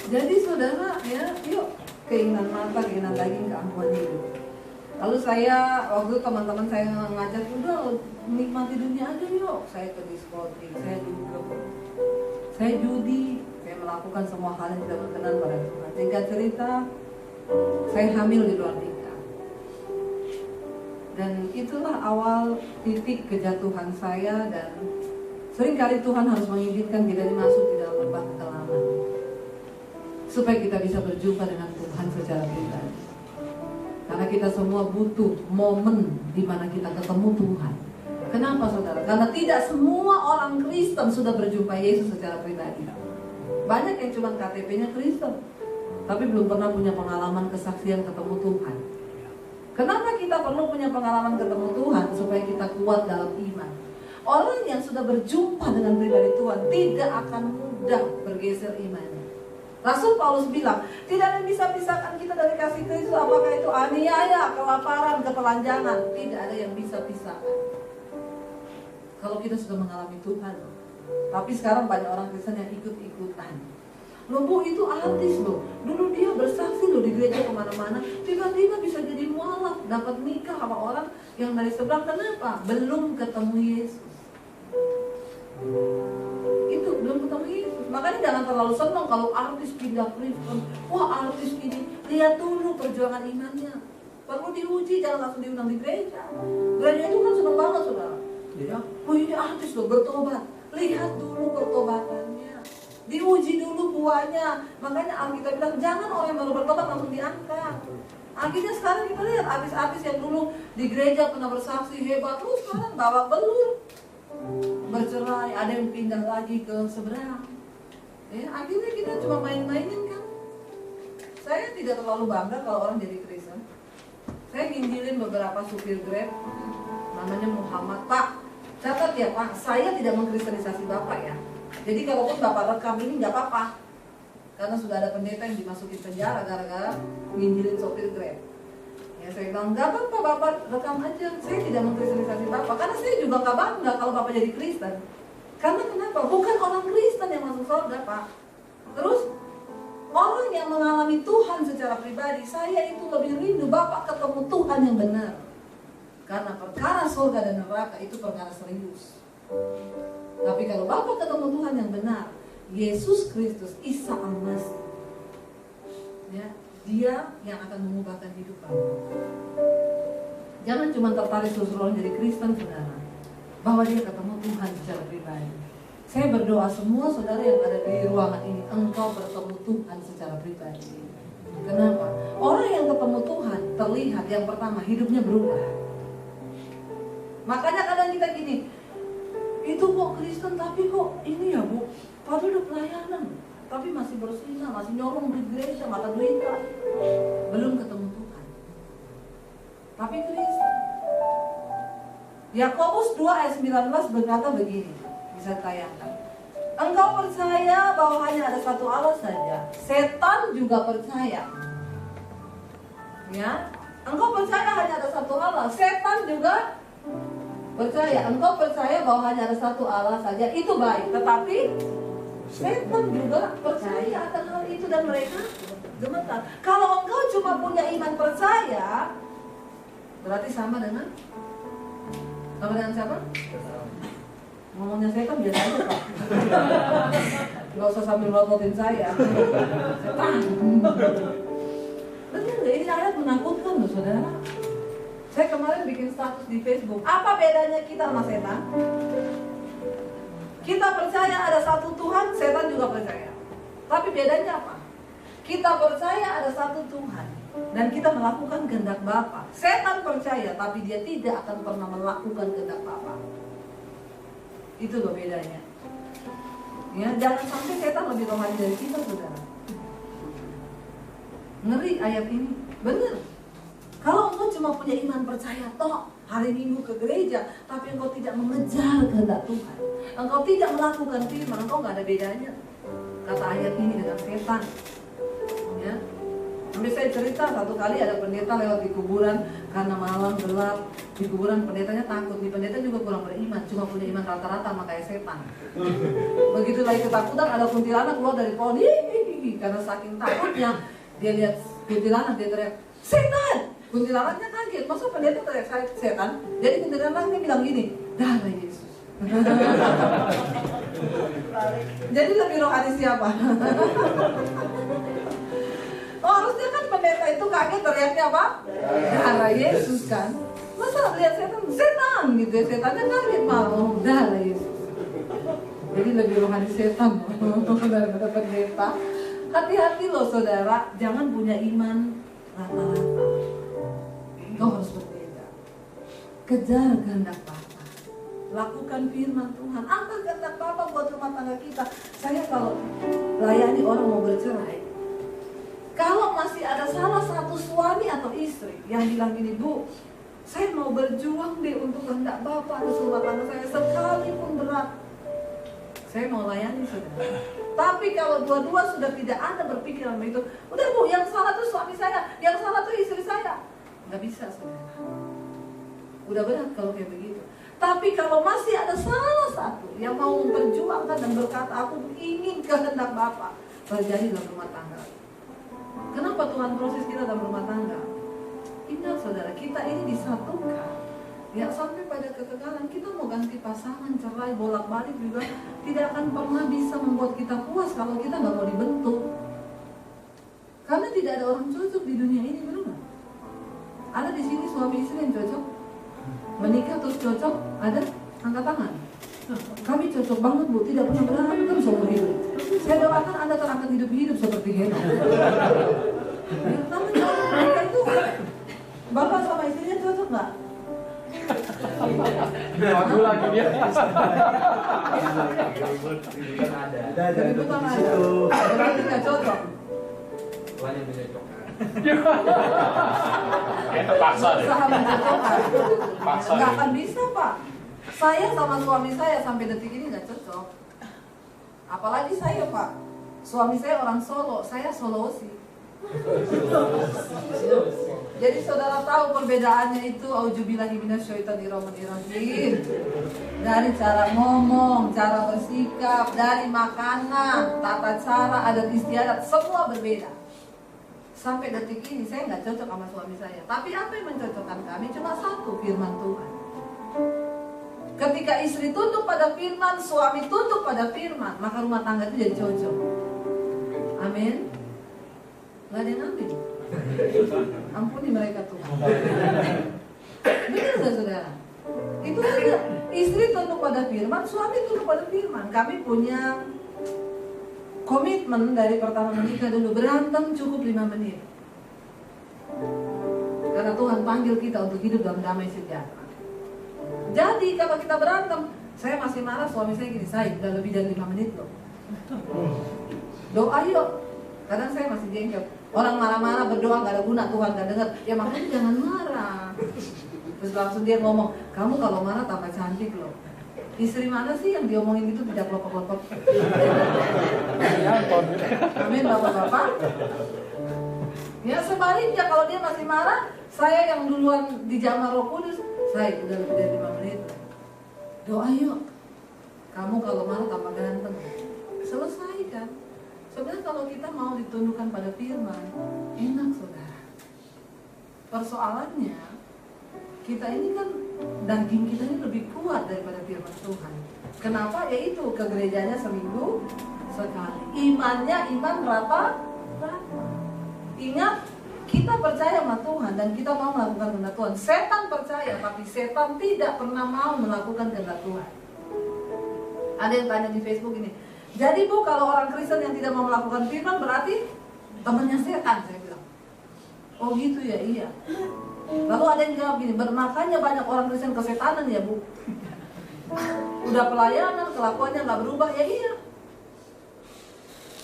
Speaker 1: Jadi saudara ya, yuk keinginan mata, keinginan daging, keangkuhan hidup. Lalu saya, waktu teman-teman saya ngajak, udah menikmati dunia aja yuk. Saya ke diskotik, saya dugem, saya judi, saya melakukan semua hal yang tidak berkenan pada Tuhan. Singkat cerita, saya hamil di luar nikah. Dan itulah awal titik kejatuhan saya, dan seringkali Tuhan harus mengizinkan kita masuk di dalam lembah kekelaman supaya kita bisa berjumpa dengan Tuhan secara pribadi. Karena kita semua butuh momen di mana kita ketemu Tuhan. Kenapa saudara? Karena tidak semua orang Kristen sudah berjumpa Yesus secara pribadi. Banyak yang cuma KTP-nya Kristen, tapi belum pernah punya pengalaman kesaksian ketemu Tuhan. Kenapa kita perlu punya pengalaman ketemu Tuhan? Supaya kita kuat dalam iman. Orang yang sudah berjumpa dengan pribadi Tuhan tidak akan mudah bergeser imannya. Rasul Paulus bilang, tidak ada yang bisa pisahkan kita dari kasih Kristus, apakah itu aniaya, kelaparan, ketelanjangan. Tidak ada yang bisa pisahkan kalau kita sudah mengalami Tuhan. Tapi sekarang banyak orang Kristen yang ikut-ikutan. Loh Bu, itu artis loh. Dulu dia bersaksi loh di gereja kemana-mana, tiba-tiba bisa jadi mualaf, dapat nikah sama orang yang dari seberang. Kenapa? Belum ketemu Yesus. Itu belum ketemu Yesus. Makanya jangan terlalu senang kalau artis pindah Kristen. Wah, artis ini, lihat dulu perjuangan imannya. Perlu diuji, jangan langsung diundang di gereja. Gereja itu kan senang banget saudara. Ya, oh ini artis loh bertobat. Lihat dulu pertobatannya, diuji dulu buahnya. Makanya Alkitab bilang jangan orang yang baru bertobat langsung diangkat. Akhirnya sekarang kita lihat artis-artis yang dulu di gereja pernah bersaksi hebat, terus sekarang babak belur, bercerai, ada yang pindah lagi ke seberang. Ya, akhirnya kita cuma main-mainin kan. Saya tidak terlalu bangga kalau orang jadi Kristen. Saya nginjilin beberapa supir Grab, namanya Muhammad. Pak, catat ya Pak, saya tidak mengkristenisasi Bapak ya. Jadi kalaupun Bapak rekam ini nggak apa-apa, karena sudah ada pendeta yang dimasukin penjara gara-gara nginjilin sopir Grab. Ya saya bilang nggak apa-apa Bapak rekam aja. Saya tidak mengkristenisasi Bapak, karena saya juga nggak bangga kalau Bapak jadi Kristen. Karena kenapa? Bukan orang Kristen yang masuk surga Pak. Terus orang yang mengalami Tuhan secara pribadi, saya itu lebih rindu Bapak ketemu Tuhan yang benar. Karena perkara surga dan neraka itu perkara serius. Tapi kalau Bapak ketemu Tuhan yang benar, Yesus Kristus, Isa Al-Masih, ya, Dia yang akan mengubahkan hidup Bapak. Jangan cuma tertarik suruh jadi Kristen saudara, bahwa dia ketemu Tuhan secara pribadi. Saya berdoa semua saudara yang ada di ruangan ini, engkau bertemu Tuhan secara pribadi. Kenapa? Orang yang ketemu Tuhan terlihat yang pertama hidupnya berubah. Makanya kadang kita gini, itu kok Kristen tapi kok ini ya Bu, padahal udah pelayanan, tapi masih bersinar, masih nyolong di gereja, mata duita, belum ketemu Tuhan. Tapi Kristen. Yakobus 2 ayat 19 berkata begini, bisa tayangkan. Engkau percaya bahwa hanya ada satu Allah saja. Setan juga percaya. Ya, engkau percaya hanya ada satu Allah. Setan juga percaya. Engkau percaya bahwa hanya ada satu Allah saja. Itu baik. Tetapi setan juga percaya akan hal itu dan mereka gemetar. Kalau engkau cuma punya iman percaya, berarti sama dengan siapa? Ngomongnya saya kan biasa aja Pak. Gak usah sambil melototin saya. Setan. Betul gak? Ini ayat menakutkan loh saudara. Saya kemarin bikin status di Facebook. Apa bedanya kita sama setan? Kita percaya ada satu Tuhan, setan juga percaya. Tapi bedanya apa? Kita percaya ada satu Tuhan dan kita melakukan kehendak Bapa. Setan percaya tapi dia tidak akan pernah melakukan kehendak Bapa. Itu loh bedanya. Ya, jangan sampai setan lebih rohani dari kita, saudara. Ngeri ayat ini, benar. Kalau engkau cuma punya iman percaya toh hari Minggu ke gereja, tapi engkau tidak mengejar kehendak Tuhan, engkau tidak melakukan firman, engkau nggak ada bedanya kata ayat ini dengan setan. Ya. Sampai saya cerita satu kali ada pendeta lewat di kuburan karena malam gelap. Di kuburan pendetanya takut. Di pendeta juga kurang beriman, cuma punya iman rata-rata sama kayak setan. Begitu lagi ketakutan ada kuntilanak keluar dari pohon. Hihihi. Karena saking takutnya dia lihat kuntilanak, dia teriak, "Setan!" Kuntilanaknya kaget. Masa pendeta teriak setan? Jadi kuntilanaknya bilang gini, "Darah Yesus." Jadi lebih rohani siapa? Oh, harusnya kan pendeta itu kaget teriaknya apa? Darah Yesus kan. Masa lihat setan gitu ya, setannya kaget malah, oh darah Yesus. Jadi lebih rohani setan daripada pendeta. Hati-hati loh saudara, jangan punya iman rata-rata. Kau harus berbeda. Kejar kehendak Bapa. Lakukan firman Tuhan. Apa kehendak Bapa buat rumah tangga kita? Saya kalau layani orang mau bercerai, kalau masih ada salah satu suami atau istri yang bilang gini, "Bu, saya mau berjuang deh untuk kehendak Bapak atas rumah tangga saya sekalipun berat, saya mau layani saudara." Tapi kalau dua-dua sudah tidak ada berpikiran begitu, udah Bu, yang salah tuh suami saya, yang salah tuh istri saya. Nggak bisa saudara. Udah berat kalau kayak begitu. Tapi kalau masih ada salah satu yang mau memperjuangkan dan berkata, "Aku ingin kehendak Bapak terjadi dalam rumah tangga." Kenapa Tuhan proses kita dalam rumah tangga? Ingat saudara, kita ini disatukan. Ya sampai pada kekekalan. Kita mau ganti pasangan, cerai, bolak-balik juga tidak akan pernah bisa membuat kita puas kalau kita nggak mau dibentuk. Karena tidak ada orang cocok di dunia ini, benar nggak? Ada di sini suami istri yang cocok? Menikah terus cocok? Ada? Angkat tangan. Kami cocok banget Bu, tidak pernah berantem seumur hidup. Saya doakan Anda terangkat hidup-hidup seperti Henok. Ya, namanya orang mereka itu bapak sama istrinya cocok nggak?
Speaker 2: Lagu lagi dia.
Speaker 1: Keributan ada. Berarti nggak cocok.
Speaker 4: Banyak mencocokkan.
Speaker 3: Kayak terpaksa deh.
Speaker 1: Usaha mencocokkan.
Speaker 3: Paksa
Speaker 1: Nggak
Speaker 3: deh.
Speaker 1: akan bisa Pak. Saya sama suami saya sampai detik ini nggak cocok. Apalagi saya Pak. Suami saya orang Solo, saya Sulawesi. Jadi saudara tahu perbedaannya itu auzubillahi minasyaitonirrajim. Dari cara ngomong, cara bersikap, dari makanan, tata cara, adat istiadat, semua berbeda. Sampai detik ini saya nggak cocok sama suami saya. Tapi apa yang mencocokkan kami? Cuma satu, firman Tuhan. Ketika istri tunduk pada firman, suami tunduk pada firman, maka rumah tangga itu jadi cocok. Amin. Gak ada yang amin. Ampuni mereka Tuhan. Benar gak saudara? Itu aja. Istri tunduk pada firman, suami tunduk pada firman. Kami punya komitmen dari pertama menikah dulu, berantem cukup 5 menit. Karena Tuhan panggil kita untuk hidup dalam damai sejahtera. Jadi kalau kita berantem, saya masih marah, suami saya gini, "Say, udah lebih dari 5 menit loh. Doa yuk." Kadang saya masih jengkel. Orang marah-marah berdoa gak ada guna, Tuhan gak dengar. Ya makanya jangan marah. Terus langsung dia ngomong, "Kamu kalau marah tambah cantik loh." Istri mana sih yang diomongin itu tidak kelopok-kelopok? Amin bapak-bapak. Ya sebaliknya kalau dia masih marah, saya yang duluan dijamah Roh Kudus, "Saya udah lebih dari 5 menit. Doa yuk. Kamu kalau marah tambah ganteng." Selesai kan? Sebenarnya kalau kita mau ditundukkan pada firman, enak saudara. Persoalannya, kita ini kan daging kita ini lebih kuat daripada firman Tuhan. Kenapa? Yaitu ke gerejanya seminggu sekali. Imannya iman rata-rata. Ingat, kita percaya sama Tuhan dan kita mau melakukan kehendak Tuhan. Setan percaya, tapi setan tidak pernah mau melakukan kehendak Tuhan. Ada yang tanya di Facebook ini, "Jadi Bu, kalau orang Kristen yang tidak mau melakukan firman berarti temannya setan?" Saya bilang, "Oh gitu ya, iya." Lalu ada yang jawab gini, "Makanya banyak orang Kristen kesetanan ya Bu. Udah pelayanan, kelakuannya nggak berubah." Ya iya.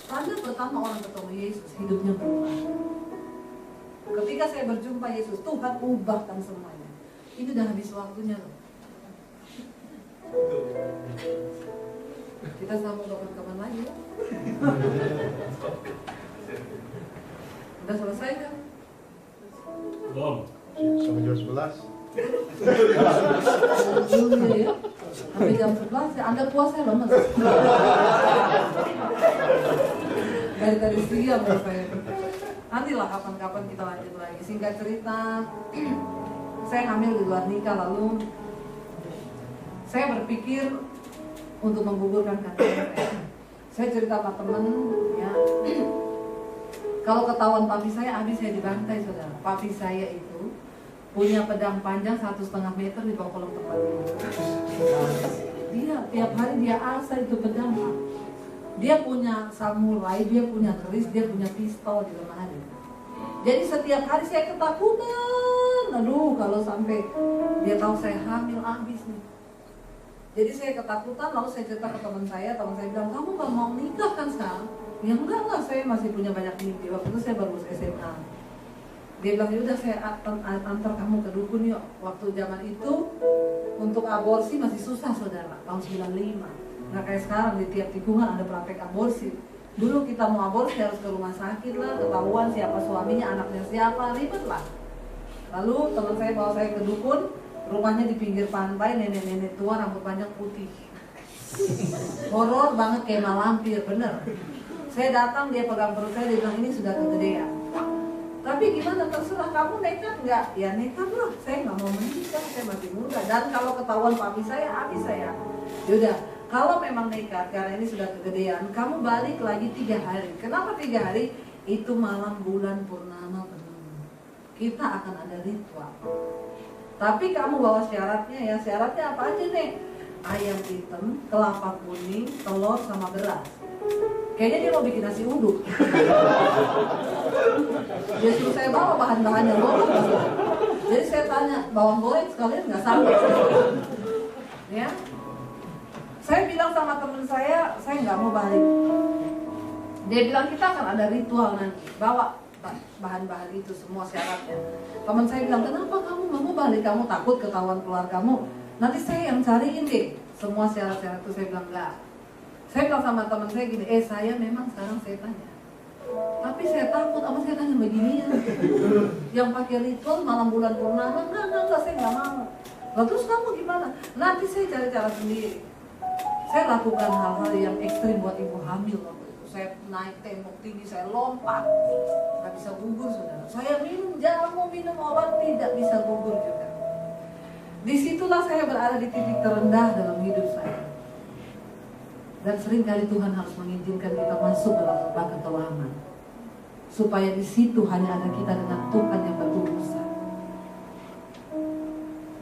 Speaker 1: Tanda pertama orang ketemu Yesus, hidupnya berubah. Ketika saya berjumpa Yesus, Tuhan ubahkan semuanya. Ini udah habis waktunya loh. Kita sambung kapan-kapan lagi ya. Udah selesai kan?
Speaker 3: Belum.
Speaker 5: Sampai jam 11.
Speaker 1: Jumnya ya. Sampai jam 11 ya. Anda puasa lemes. Dari tadi siang saya. Nantilah kapan-kapan kita lanjut lagi. Singkat cerita, saya hamil di luar nikah, lalu saya berpikir untuk menggugurkan kandungan saya. Saya cerita sama temen, ya. Kalau ketahuan papi saya, habis saya dibantai, saudara. Papi saya itu punya pedang panjang 1,5 meter di bawah kolong tempat tidur. Dia tiap hari dia asah itu pedang, Pak. Dia punya samurai, dia punya keris, dia punya pistol di lemari. Jadi setiap hari saya ketakutan. Aduh, kalau sampai dia tahu saya hamil, habis nih. Jadi saya ketakutan, lalu saya cerita ke teman saya bilang, kamu gak mau nikah kan sekarang? Ya enggak lah, saya masih punya banyak mimpi. Waktu itu saya baru lulus SMA. Dia bilang, ya udah saya antar kamu ke dukun yuk. Waktu zaman itu untuk aborsi masih susah, saudara, tahun 95. Nggak kayak sekarang di tiap tikungan ada praktek aborsi. Dulu kita mau aborsi harus ke rumah sakit lah, ketahuan siapa suaminya, anaknya siapa, ribet lah. Lalu teman saya bawa saya ke dukun. Rumahnya di pinggir pantai, nenek-nenek tua rambut panjang putih. Horor banget kayak malampir, bener. Saya datang, dia pegang perut saya, dia bilang ini sudah kegedean. Tapi gimana, terserah kamu nekat nggak? Ya nekat lah, saya nggak mau menikah, saya masih muda. Dan kalau ketahuan papi saya, habis saya. Yaudah, kalau memang nekat karena ini sudah kegedean, kamu balik lagi 3 hari. Kenapa 3 hari? Itu malam bulan purnama penuh. Kita akan ada ritual. Tapi kamu bawa syaratnya ya, syaratnya apa aja nih? Ayam hitam, kelapa kuning, telur sama beras. Kayaknya dia mau bikin nasi uduk. Dia suruh saya bawa bahan-bahannya, boleh. Jadi saya tanya, bawang goreng sekalian nggak sampai? Ya, saya bilang sama teman saya nggak mau balik. Dia bilang kita akan ada ritual nanti, bawa bahan-bahan itu semua syaratnya. Teman saya bilang, kenapa kamu nggak mau balik? Kamu takut ketahuan keluargamu? Nanti saya yang cariin deh semua syarat-syarat itu. Saya bilang enggak. Saya bilang sama teman saya gini, saya memang sekarang saya tanya, tapi saya takut sama saya tanya beginian. Yang pakai ritual malam bulan purnama, enggak, saya nggak mau. Lalu terus kamu gimana? Nanti saya cari cara sendiri. Saya lakukan hal-hal yang ekstrim buat ibu hamil waktu itu. Saya naik tembok tinggi, saya lompat, nggak bisa gugur, saudara. Saya minum jamu, minum obat, tidak bisa gugur juga. Disitulah saya berada di titik terendah dalam hidup saya. Dan seringkali Tuhan harus mengizinkan kita masuk dalam lembah ketelaman, supaya di situ hanya ada kita dengan Tuhan yang berurusan.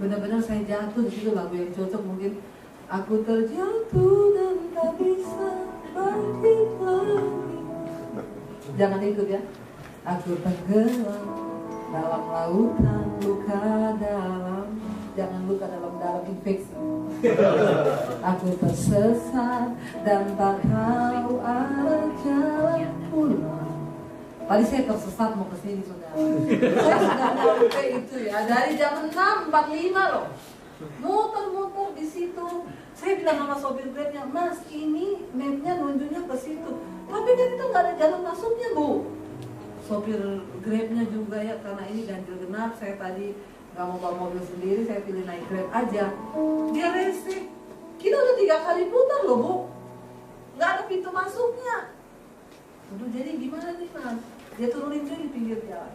Speaker 1: Benar-benar saya jatuh di situ, lagu yang cocok mungkin. Aku terjatuh dan tak bisa bangkit lagi. Jangan ikut ya. Aku tenggelam dalam lautan luka dalam. Jangan luka dalam infeksi. Aku tersesat dan tak tahu arah jalan pulang. Tadi saya tersesat mau ke sini, saudara. Saya sudah nyampe itu ya dari jam 6.45 loh. Muter-muter di situ. Saya bilang sama sopir Grabnya, Mas ini mapnya nunjuknya ke situ. Tapi kan itu nggak ada jalan masuknya, Bu. Sopir Grabnya juga ya, karena ini ganjil genap. Saya tadi nggak mau bawa mobil sendiri, saya pilih naik Grab aja. Dia rese. Kita udah 3 kali putar loh, Bu. Nggak ada pintu masuknya. Aduh, jadi gimana nih, Mas? Dia turunin saya di pinggir jalan.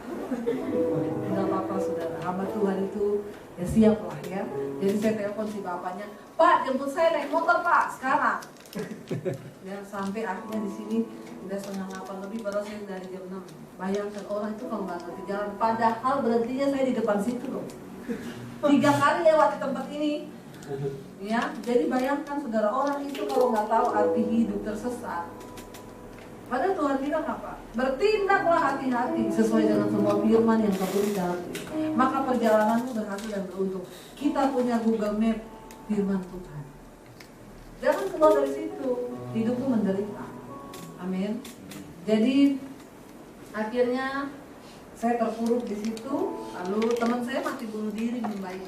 Speaker 1: Nggak apa-apa, saudara. Hamba Tuhan itu ya siap lah ya. Jadi saya telepon si bapaknya, Pak jemput saya naik motor Pak sekarang. Ya sampai akhirnya di sini udah 7:30 lebih, padahal saya dari jam 6. Bayangkan orang itu kalau nggak ngerti jalan, padahal berhentinya saya di depan situ loh. 3 kali lewat di tempat ini. Ya, jadi bayangkan saudara, orang itu kalau nggak tahu arti hidup tersesat. Padahal Tuhan bilang apa? Bertindaklah hati-hati sesuai dengan semua firman yang tertulis dalam diri. Maka perjalananmu berhasil dan beruntung. Kita punya Google Map firman Tuhan. Jangan keluar dari situ, hidupmu menderita. Amin. Jadi akhirnya saya terpuruk di situ. Lalu teman saya mati bunuh diri minum bayi.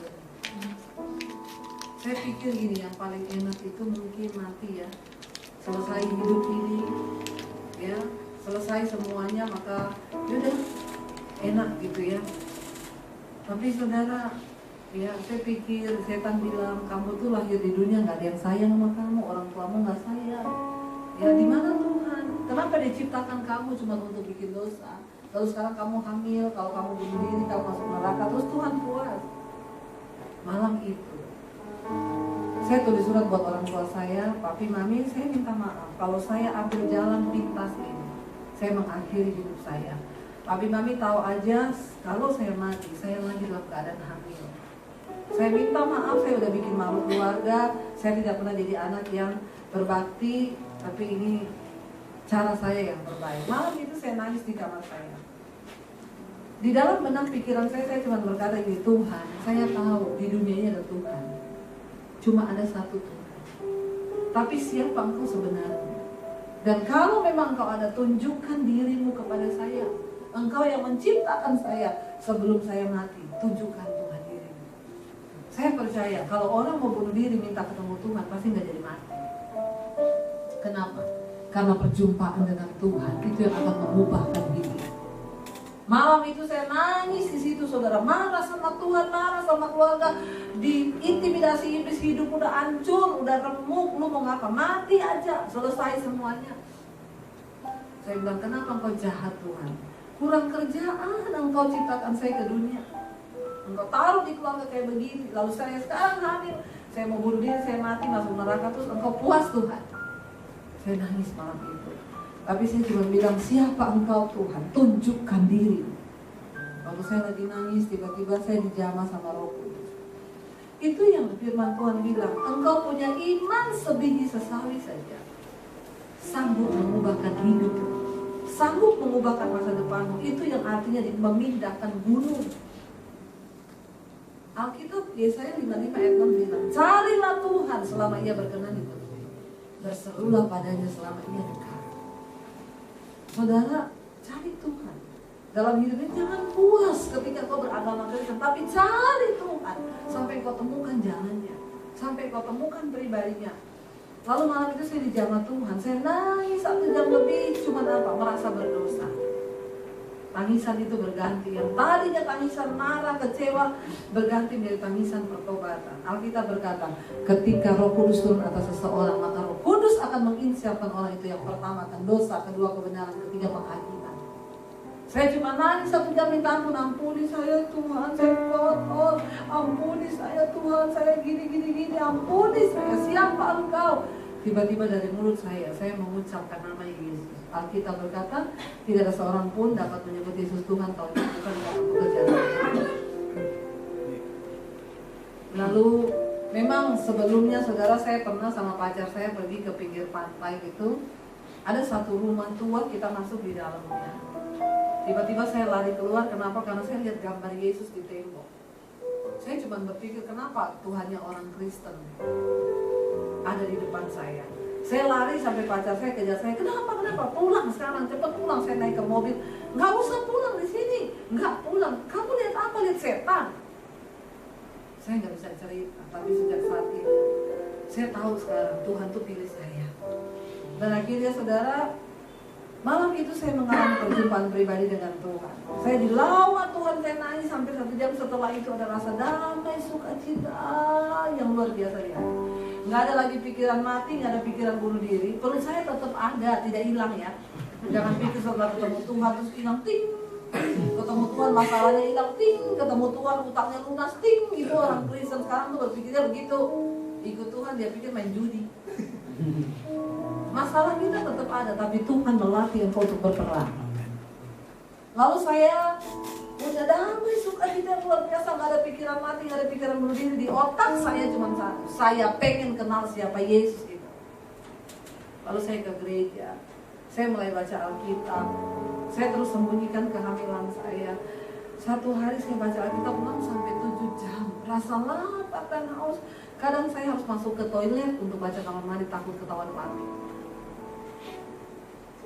Speaker 1: Saya pikir gini, yang paling enak itu mungkin mati ya selesai hidup ini, ya, selesai semuanya, maka yaudah enak gitu ya. Tapi saudara, ya saya pikir setan bilang kamu tuh lahir di dunia nggak ada yang sayang sama kamu, orang tuamu nggak sayang. Ya di mana Tuhan? Kenapa diciptakan kamu cuma untuk bikin dosa? Lalu sekarang kamu hamil, kalau kamu bunuh diri, kamu masuk neraka, terus Tuhan puas. Malam itu saya tulis surat buat orang tua saya, papi, mami, saya minta maaf kalau saya ambil jalan pintas ini, saya mengakhiri hidup saya. Papi, mami tahu aja kalau saya mati, saya lagi dalam keadaan hamil. Saya minta maaf, saya udah bikin malu keluarga, saya tidak pernah jadi anak yang berbakti, tapi ini cara saya yang terbaik. Malam itu saya nangis di kamar saya. Di dalam benak pikiran saya cuma berkata ini, Tuhan, saya tahu di dunia ini ada Tuhan. Cuma ada satu Tuhan. Tapi siapa Engkau sebenarnya? Dan kalau memang Engkau ada, tunjukkan dirimu kepada saya. Engkau yang menciptakan saya sebelum saya mati. Tunjukkan Tuhan dirimu. Saya percaya kalau orang mau bunuh diri minta ketemu Tuhan, pasti nggak jadi mati. Kenapa? Karena perjumpaan dengan Tuhan itu yang akan mengubahkan hidup. Malam itu saya nangis di situ, saudara, marah sama Tuhan, marah sama keluarga, diintimidasi iblis, hidup udah hancur, udah remuk, lu mau ngapa? Mati aja, selesai semuanya. Saya bilang, kenapa engkau jahat Tuhan? Kurang kerjaan engkau ciptakan saya ke dunia. Engkau taruh di keluarga kayak begini, lalu saya sekarang hamil, saya mau bunuh diri, saya mati, masuk neraka, terus engkau puas Tuhan. Saya nangis malam itu. Tapi saya cuma bilang, siapa Engkau Tuhan? Tunjukkan diri. Waktu saya lagi nangis, tiba-tiba saya dijamah sama Roh Kudus. Itu yang firman Tuhan bilang, engkau punya iman sebiji sesawi saja, sanggup mengubahkan hidup, sanggup mengubahkan masa depanmu. Itu yang artinya memindahkan gunung. Alkitab Yesaya 55 ayat 6 bilang, carilah Tuhan selama ia berkenan di dunia, berserulah padanya selama ia dekat. Saudara, cari Tuhan dalam hidupnya. Jangan puas ketika kau beragama Kristen, tapi cari Tuhan sampai kau temukan jalannya, sampai kau temukan pribadinya. Lalu malam itu saya dijamah Tuhan, saya nangis 1 jam lebih. Cuma apa? Merasa berdosa. Tangisan itu berganti, yang tadinya tangisan marah, kecewa, berganti menjadi tangisan pertobatan. Alkitab berkata, ketika Roh Kudus turun atas seseorang, maka Roh Kudus akan menginsyafkan orang itu, yang pertama akan dosa, kedua kebenaran, ketiga penghakiman. Saya cuma nangis 1 jam minta ampun, ampuni saya Tuhan, saya kotor, ampuni saya Tuhan, saya gini, ampuni saya, siapa Engkau? Tiba-tiba dari mulut saya mengucapkan nama Yesus. Alkitab berkata, tidak ada seorang pun dapat menyebut Yesus Tuhan kalau bukan dalam pekerjaan. Lalu memang sebelumnya, saudara, saya pernah sama pacar saya pergi ke pinggir pantai gitu. Ada satu rumah tua, kita masuk di dalamnya. Tiba-tiba saya lari keluar, kenapa? Karena saya lihat gambar Yesus di tembok. Saya cuma berpikir, kenapa Tuhannya orang Kristen ada di depan saya. Saya lari sampai pacar saya kejar saya, kenapa? Pulang sekarang, cepat pulang. Saya naik ke mobil, nggak usah pulang di sini, nggak pulang. Kamu lihat apa? Lihat setan. Saya nggak bisa cerita, tapi sejak saat itu saya tahu sekarang Tuhan tuh pilih saya. Dan akhirnya, saudara, malam itu saya mengalami perjumpaan pribadi dengan Tuhan. Saya dilawan Tuhan, saya nangis sampai 1 jam. Setelah itu ada rasa damai, sukacita yang luar biasa di hati. Nggak ada lagi pikiran mati, nggak ada pikiran bunuh diri. Perut saya tetap ada, tidak hilang ya. Jangan pikir setelah ketemu Tuhan terus hilang, ting. Ketemu Tuhan masalahnya hilang, ting. Ketemu Tuhan utangnya lunas, ting. Gitu orang Kristen sekarang tuh berpikirnya begitu. Ikut Tuhan dia pikir main judi. Masalah kita tetap ada, tapi Tuhan melatih engkau untuk berperang. Lalu saya punya damai, sukacita luar biasa, nggak ada pikiran mati, nggak ada pikiran bunuh diri. Di otak saya cuma satu, saya pengen kenal siapa Yesus itu. Lalu saya ke gereja, saya mulai baca Alkitab, saya terus sembunyikan kehamilan saya. Satu hari saya baca Alkitab 6 sampai 7 jam, rasa lapar dan haus. Kadang saya harus masuk ke toilet untuk baca kamar mandi, takut ketahuan mati.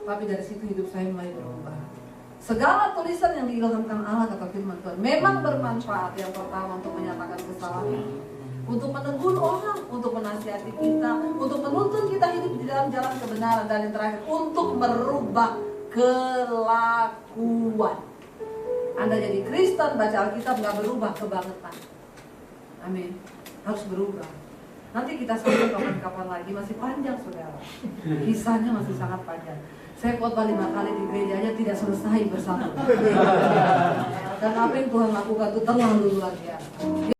Speaker 1: Tapi dari situ hidup saya mulai berubah. Segala tulisan yang diilhamkan Allah, kata firman Tuhan, memang bermanfaat. Yang pertama untuk menyatakan kesalahan, untuk menegur orang, untuk menasihati kita, untuk menuntun kita hidup di dalam jalan kebenaran, dan yang terakhir untuk merubah kelakuan. Anda jadi Kristen, baca Alkitab nggak berubah kebangetan. Amin. Harus berubah. Nanti kita sambung kapan-kapan lagi, masih panjang saudara. Kisahnya masih sangat panjang. Saya khotbah 5 kali di gereja aja tidak selesai bersama. Dan apa yang Tuhan lakukan itu terlalu luar biasa.